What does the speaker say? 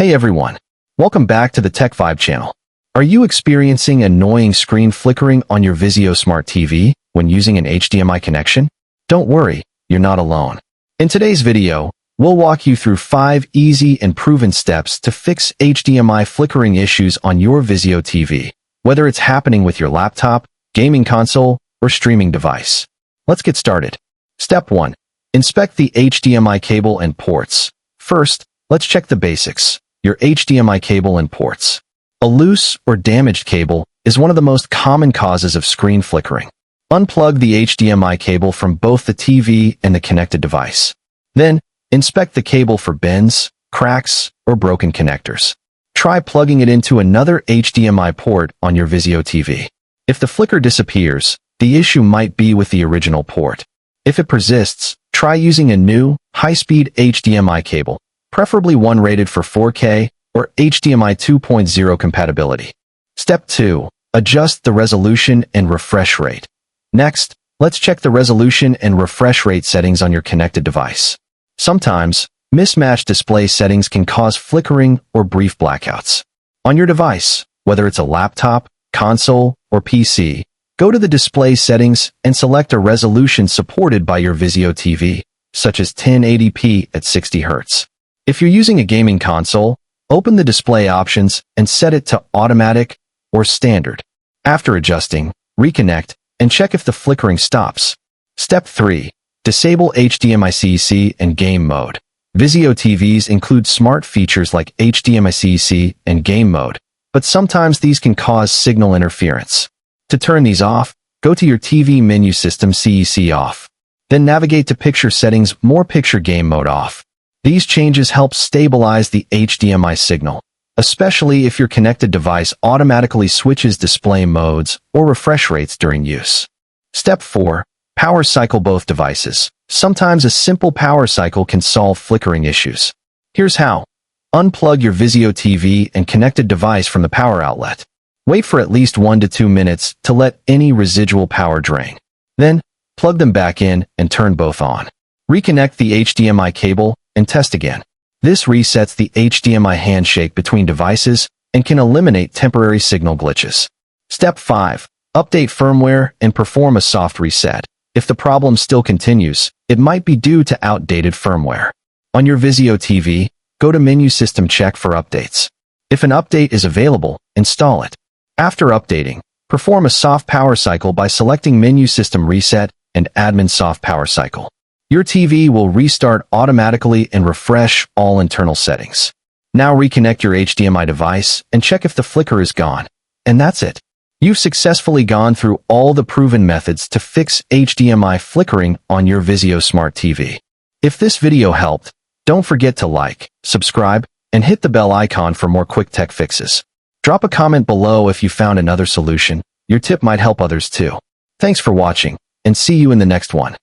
Hey everyone, welcome back to the Tech Vibe channel. Are you experiencing annoying screen flickering on your VIZIO Smart TV when using an HDMI connection? Don't worry, you're not alone. In today's video, we'll walk you through 5 easy and proven steps to fix HDMI flickering issues on your VIZIO TV, whether it's happening with your laptop, gaming console, or streaming device. Let's get started. Step 1. Inspect the HDMI cable and ports. First, let's check the basics. Your HDMI cable and ports. A loose or damaged cable is one of the most common causes of screen flickering. Unplug the HDMI cable from both the TV and the connected device. Then, inspect the cable for bends, cracks, or broken connectors. Try plugging it into another HDMI port on your VIZIO TV. If the flicker disappears, the issue might be with the original port. If it persists, try using a new, high-speed HDMI cable, preferably one rated for 4K or HDMI 2.0 compatibility. Step 2. Adjust the resolution and refresh rate. Next, let's check the resolution and refresh rate settings on your connected device. Sometimes, mismatched display settings can cause flickering or brief blackouts. On your device, whether it's a laptop, console, or PC, go to the display settings and select a resolution supported by your VIZIO TV, such as 1080p at 60 Hz. If you're using a gaming console, open the display options and set it to automatic or standard. After adjusting, reconnect and check if the flickering stops. Step 3. Disable HDMI CEC and game mode. VIZIO TVs include smart features like HDMI CEC and game mode, but sometimes these can cause signal interference. To turn these off, go to your TV menu system CEC off. Then navigate to picture settings, more picture game mode off. These changes help stabilize the HDMI signal, especially if your connected device automatically switches display modes or refresh rates during use. Step 4. Power cycle both devices. Sometimes a simple power cycle can solve flickering issues. Here's how. Unplug your VIZIO TV and connected device from the power outlet. Wait for at least 1 to 2 minutes to let any residual power drain. Then, plug them back in and turn both on. Reconnect the HDMI cable and test again. This resets the HDMI handshake between devices and can eliminate temporary signal glitches. Step 5. Update firmware and perform a soft reset. If the problem still continues, it might be due to outdated firmware. On your VIZIO TV, go to Menu System Check for updates. If an update is available, install it. After updating, perform a soft power cycle by selecting Menu System Reset and Admin Soft Power Cycle. Your TV will restart automatically and refresh all internal settings. Now reconnect your HDMI device and check if the flicker is gone. And that's it. You've successfully gone through all the proven methods to fix HDMI flickering on your VIZIO Smart TV. If this video helped, don't forget to like, subscribe, and hit the bell icon for more quick tech fixes. Drop a comment below if you found another solution. Your tip might help others too. Thanks for watching, and see you in the next one.